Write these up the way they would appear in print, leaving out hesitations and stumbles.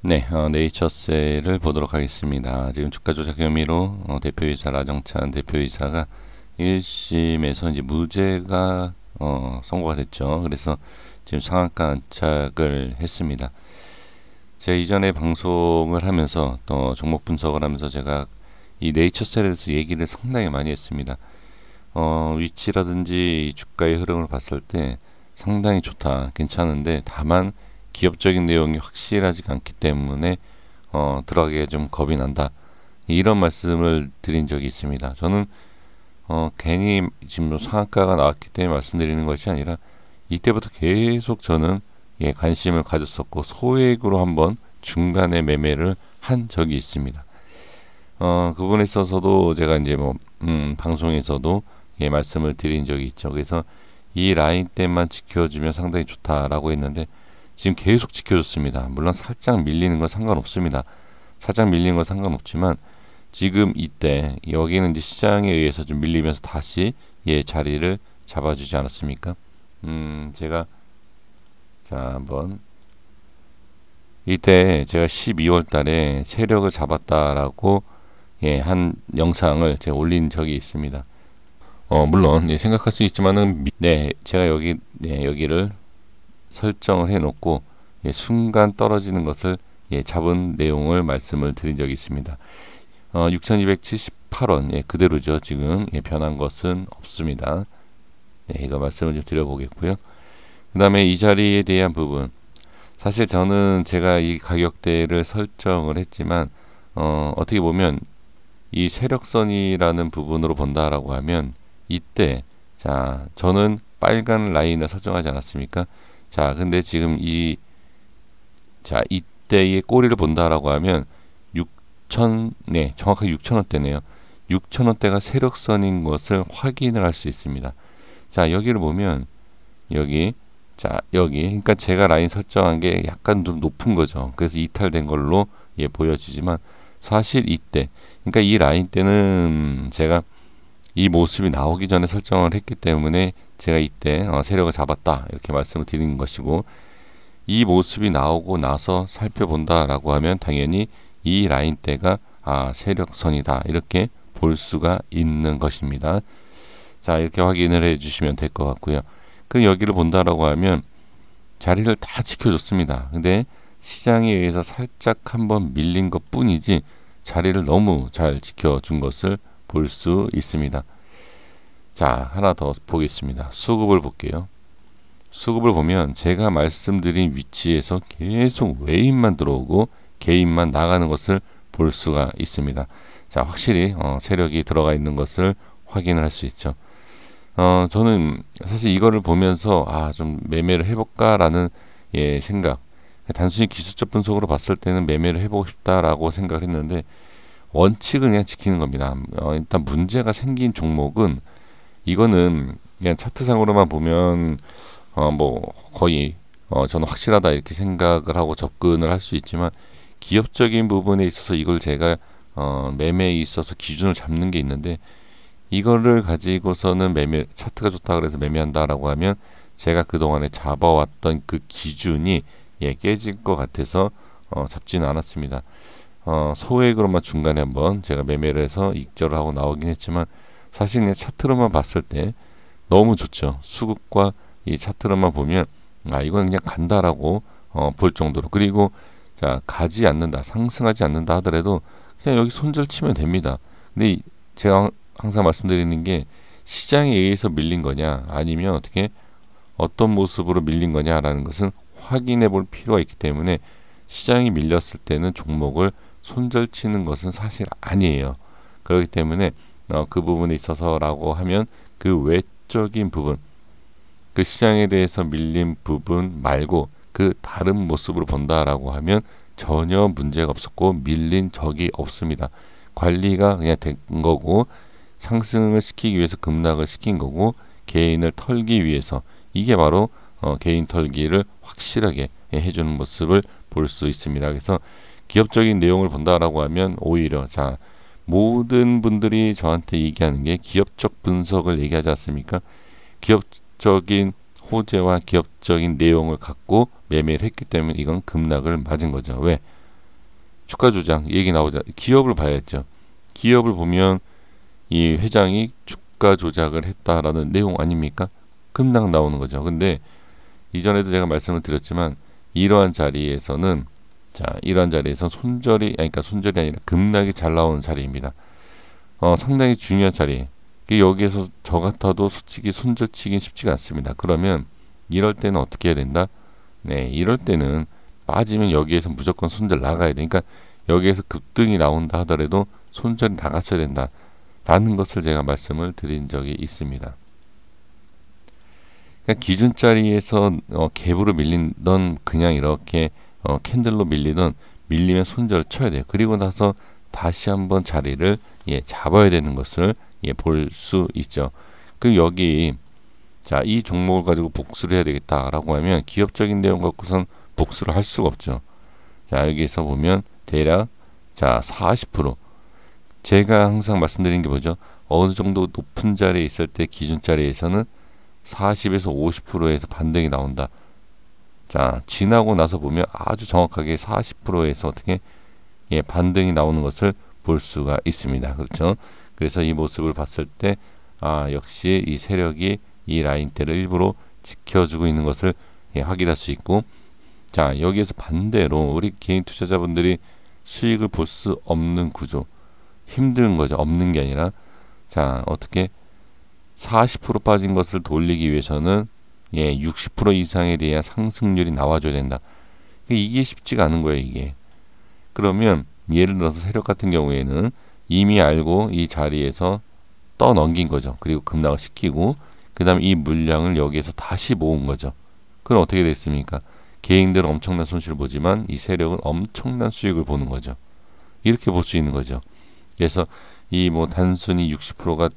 네, 네이처셀을 보도록 하겠습니다. 지금 주가 조작 혐의로 대표이사 라정찬 대표이사가 1심에서 이제 무죄가 선고가 됐죠. 그래서 지금 상한가 안착을 했습니다. 제가 이전에 방송을 하면서 또 종목 분석을 하면서 제가 이 네이처셀에 대해서 얘기를 상당히 많이 했습니다. 위치라든지 주가의 흐름을 봤을 때 상당히 좋다, 괜찮은데 다만 기업적인 내용이 확실하지가 않기 때문에 들어가기가 좀 겁이 난다, 이런 말씀을 드린 적이 있습니다. 저는 괜히 지금 상한가가 나왔기 때문에 말씀드리는 것이 아니라 이때부터 계속 저는 관심을 가졌었고 소액으로 한번 중간에 매매를 한 적이 있습니다. 그 부분에 있어서도 제가 이제 방송에서도 말씀을 드린 적이 있죠. 그래서 이 라인 때만 지켜주면 상당히 좋다라고 했는데 지금 계속 지켜줬습니다. 물론 살짝 밀리는 건 상관없습니다. 살짝 밀리는 건 상관없지만 지금 이때 여기는 이제 시장에 의해서 좀 밀리면서 다시 자리를 잡아주지 않았습니까? 제가 자 한번 이때 제가 12월 달에 세력을 잡았다라고 한 영상을 제가 올린 적이 있습니다. 물론 생각할 수 있지만은 제가 여기를 설정을 해 놓고 순간 떨어지는 것을 잡은 내용을 말씀을 드린 적이 있습니다. 6278원 그대로죠. 지금 변한 것은 없습니다. 이거 말씀을 좀 드려보겠고요. 그 다음에 이 자리에 대한 부분, 사실 저는 제가 이 가격대를 설정을 했지만 어떻게 보면 이 세력선이라는 부분으로 본다라고 하면 이때 저는 빨간 라인을 설정하지 않았습니까? 근데 지금 이때의 꼬리를 본다라고 하면 6천, 정확하게 6천원대네요. 6천원대가 세력선인 것을 확인을 할 수 있습니다. 여기를 보면 여기, 그러니까 제가 라인 설정한 게 약간 좀 높은 거죠. 그래서 이탈된 걸로 보여지지만 사실 이때, 그러니까 이 라인 때는 제가 이 모습이 나오기 전에 설정을 했기 때문에 제가 이때 세력을 잡았다 이렇게 말씀을 드리는 것이고, 이 모습이 나오고 나서 살펴본다라고 하면 당연히 이 라인대가 세력선이다 이렇게 볼 수가 있는 것입니다. 이렇게 확인을 해 주시면 될 것 같고요. 그 여기를 본다라고 하면 자리를 다 지켜줬습니다. 근데 시장에 의해서 살짝 한번 밀린 것 뿐이지 자리를 너무 잘 지켜준 것을 볼 수 있습니다. 하나 더 보겠습니다. 수급을 볼게요. 수급을 보면 제가 말씀드린 위치에서 계속 외인만 들어오고 개인만 나가는 것을 볼 수가 있습니다. 확실히 세력이 들어가 있는 것을 확인을 할 수 있죠. 저는 사실 이거를 보면서 좀 매매를 해볼까라는 생각, 단순히 기술적 분석으로 봤을 때는 매매를 해보고 싶다라고 생각을 했는데 원칙은 그냥 지키는 겁니다. 일단 문제가 생긴 종목은 이거는 그냥 차트상으로만 보면 거의 저는 확실하다 이렇게 생각을 하고 접근을 할 수 있지만 기업적인 부분에 있어서 이걸 제가 매매에 있어서 기준을 잡는 게 있는데, 이거를 가지고서는 차트가 좋다 그래서 매매한다라고 하면 제가 그동안에 잡아왔던 그 기준이 깨질 것 같아서 잡지는 않았습니다. 소액으로만 중간에 한번 제가 매매를 해서 익절을 하고 나오긴 했지만 사실 그냥 차트로만 봤을 때 너무 좋죠. 수급과 이 차트로만 보면 이건 그냥 간다라고 볼 정도로, 그리고 가지 않는다, 상승하지 않는다 하더라도 그냥 여기 손절 치면 됩니다. 근데 제가 항상 말씀드리는 게 시장에 의해서 밀린 거냐 아니면 어떤 모습으로 밀린 거냐라는 것은 확인해 볼 필요가 있기 때문에 시장이 밀렸을 때는 종목을 손절 치는 것은 사실 아니에요. 그렇기 때문에 그 부분에 있어서라고 하면 그 외적인 부분, 그 시장에 대해서 밀린 부분 말고 그 다른 모습으로 본다라고 하면 전혀 문제가 없었고 밀린 적이 없습니다. 관리가 그냥 된 거고 상승을 시키기 위해서 급락을 시킨 거고 개인을 털기 위해서, 이게 바로 개인 털기를 확실하게 해주는 모습을 볼 수 있습니다. 그래서 기업적인 내용을 본다라고 하면 오히려 모든 분들이 저한테 얘기하는 게 기업적 분석을 얘기하지 않습니까? 기업적인 호재와 기업적인 내용을 갖고 매매를 했기 때문에 이건 급락을 맞은 거죠. 왜? 주가 조작 얘기 나오자 기업을 봐야죠. 기업을 보면 이 회장이 주가 조작을 했다라는 내용 아닙니까? 급락 나오는 거죠. 근데 이전에도 제가 말씀을 드렸지만 이러한 자리에서는 이러한 자리에서 그러니까 손절이 아니라 급락이 잘 나오는 자리입니다. 상당히 중요한 자리. 여기에서 저 같아도 솔직히 손절치긴 쉽지가 않습니다. 그러면 이럴 때는 어떻게 해야 된다? 네, 이럴 때는 빠지면 여기에서 무조건 손절 나가야 돼. 그러니까 여기에서 급등이 나온다 하더라도 손절이 나갔어야 된다. 라는 것을 제가 말씀을 드린 적이 있습니다. 그러니까 기준자리에서 갭으로 밀린던 그냥 이렇게 캔들로 밀리면 손절을 쳐야 돼요. 그리고 나서 다시 한번 자리를 잡아야 되는 것을 볼 수 있죠. 그리고 여기 이 종목을 가지고 복수를 해야 되겠다라고 하면 기업적인 내용 갖고선 복수를 할 수가 없죠. 여기서 보면 대략 40% 제가 항상 말씀드린 게 뭐죠? 어느 정도 높은 자리에 있을 때 기준 자리에서는 40에서 50%에서 반등이 나온다. 지나고 나서 보면 아주 정확하게 40%에서 어떻게 반등이 나오는 것을 볼 수가 있습니다. 그렇죠? 그래서 이 모습을 봤을 때 역시 이 세력이 이 라인대를 일부러 지켜주고 있는 것을 확인할 수 있고, 여기에서 반대로 우리 개인 투자자분들이 수익을 볼 수 없는 구조, 힘든 거죠. 없는 게 아니라 어떻게 40% 빠진 것을 돌리기 위해서는 60% 이상에 대한 상승률이 나와줘야 된다. 이게 쉽지가 않은 거예요. 이게. 그러면 예를 들어서 세력 같은 경우에는 이미 알고 이 자리에서 떠넘긴 거죠. 그리고 급락을 시키고 그 다음에 이 물량을 여기에서 다시 모은 거죠. 그럼 어떻게 됐습니까? 개인들은 엄청난 손실을 보지만 이 세력은 엄청난 수익을 보는 거죠. 이렇게 볼 수 있는 거죠. 그래서 이 단순히 60%가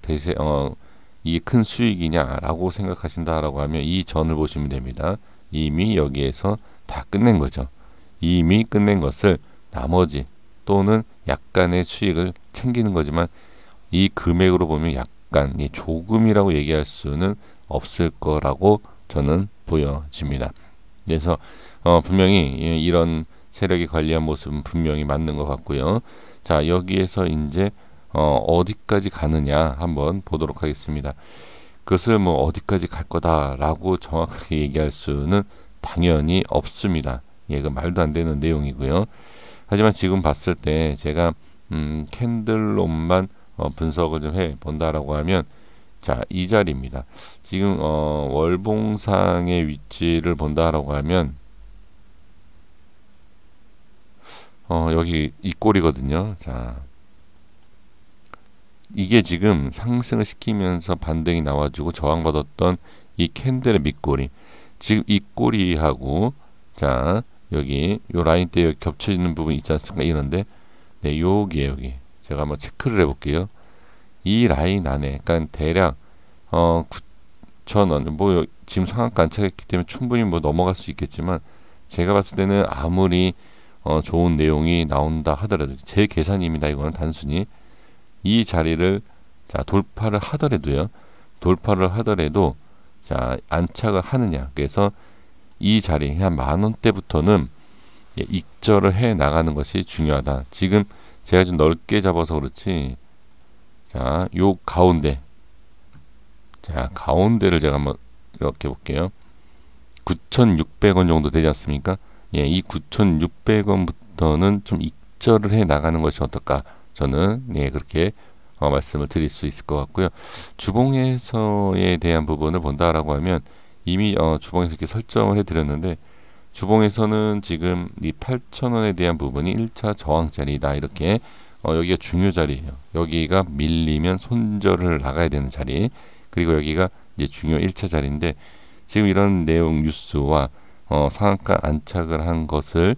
이게 큰 수익이냐라고 생각하신다라고 하면 이 전을 보시면 됩니다. 이미 여기에서 다 끝낸 거죠. 이미 끝낸 것을 나머지 또는 약간의 수익을 챙기는 거지만 이 금액으로 보면 약간 조금이라고 얘기할 수는 없을 거라고 저는 보여집니다. 그래서 분명히 이런 세력이 관리한 모습은 분명히 맞는 것 같고요. 여기에서 이제 어디까지 가느냐 한번 보도록 하겠습니다. 그것을 어디까지 갈 거다라고 정확하게 얘기할 수는 당연히 없습니다. 그 말도 안 되는 내용이고요. 하지만 지금 봤을 때 제가 캔들론만 분석을 좀 해 본다라고 하면 이 자리입니다. 지금 월봉상의 위치를 본다라고 하면 여기 이 꼴이거든요. 이게 지금 상승을 시키면서 반등이 나와주고 저항받았던 이 캔들의 밑꼬리, 지금 이 꼬리하고 여기 요 라인대 겹쳐지는 부분이 있지 않습니까? 이런데 여기 제가 한번 체크를 해볼게요. 이 라인 안에 그러니까 대략 9,000원 지금 상한가 안착했기 때문에 충분히 넘어갈 수 있겠지만 제가 봤을 때는 아무리 좋은 내용이 나온다 하더라도 제 계산입니다. 이거는 단순히 이 자리를 돌파를 하더라도 안착을 하느냐. 그래서 이 자리 한 10,000원대부터는 익절을 해 나가는 것이 중요하다. 지금 제가 좀 넓게 잡아서 그렇지. 요 가운데. 가운데를 제가 한번 이렇게 볼게요. 9,600원 정도 되지 않습니까? 이 9,600원부터는 좀 익절을 해 나가는 것이 어떨까? 저는 그렇게 말씀을 드릴 수 있을 것 같고요. 주봉에서에 대한 부분을 본다라고 하면 이미 주봉에서 이렇게 설정을 해드렸는데 주봉에서는 지금 이 8,000원에 대한 부분이 1차 저항자리다. 이렇게 여기가 중요 자리예요. 여기가 밀리면 손절을 나가야 되는 자리, 그리고 여기가 이제 중요 1차 자리인데 지금 이런 내용 뉴스와 상한가 안착을 한 것을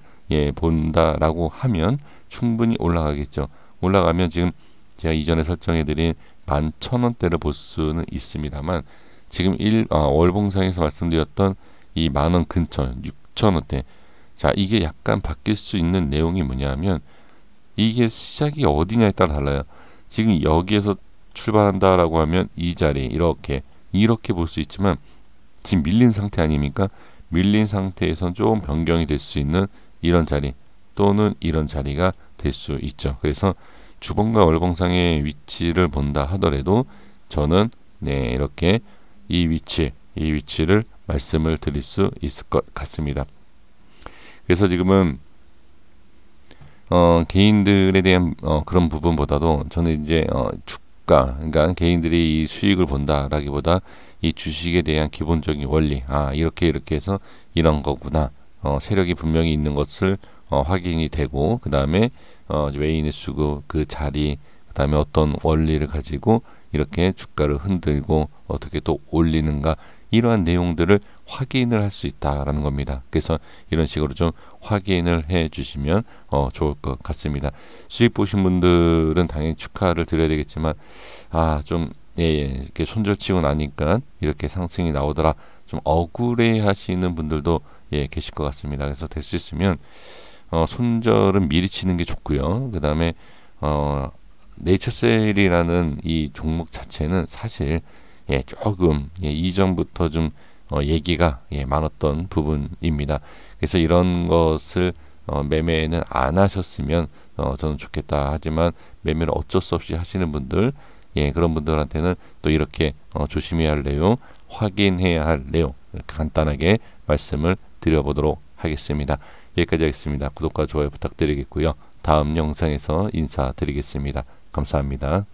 본다라고 하면 충분히 올라가겠죠. 올라가면 지금 제가 이전에 설정해드린 11,000원대를 볼 수는 있습니다만 지금 월봉상에서 말씀드렸던 이 10,000원 근처 6,000원대, 이게 약간 바뀔 수 있는 내용이 뭐냐면 이게 시작이 어디냐에 따라 달라요. 지금 여기에서 출발한다라고 하면 이 자리 이렇게 볼 수 있지만 지금 밀린 상태 아닙니까? 밀린 상태에선 조금 변경이 될 수 있는 이런 자리, 또는 이런 자리가 될 수 있죠. 그래서 주봉과 월봉상의 위치를 본다 하더라도 저는 이렇게 이 위치를 말씀을 드릴 수 있을 것 같습니다. 그래서 지금은 개인들에 대한 그런 부분보다도 저는 이제 주가, 그러니까 개인들이 이 수익을 본다라기보다 이 주식에 대한 기본적인 원리, 이렇게 해서 이런 거구나, 세력이 분명히 있는 것을 확인이 되고, 그 다음에 외인의 수급, 그 자리, 그 다음에 어떤 원리를 가지고 이렇게 주가를 흔들고 어떻게 또 올리는가, 이러한 내용들을 확인을 할 수 있다라는 겁니다. 그래서 이런 식으로 좀 확인을 해 주시면 좋을 것 같습니다. 수익 보신 분들은 당연히 축하를 드려야 되겠지만, 좀 이렇게 손절치고 나니까 이렇게 상승이 나오더라, 좀 억울해 하시는 분들도 계실 것 같습니다. 그래서 될 수 있으면 손절은 미리 치는 게 좋고요. 그 다음에 네이처셀이라는 이 종목 자체는 사실 조금 이전부터 좀 얘기가 많았던 부분입니다. 그래서 이런 것을 매매는 안 하셨으면 저는 좋겠다. 하지만 매매를 어쩔 수 없이 하시는 분들, 그런 분들한테는 또 이렇게 조심해야 할 내용, 확인해야 할 내용, 이렇게 간단하게 말씀을 드려보도록 하겠습니다. 여기까지 하겠습니다. 구독과 좋아요 부탁드리겠고요. 다음 영상에서 인사드리겠습니다. 감사합니다.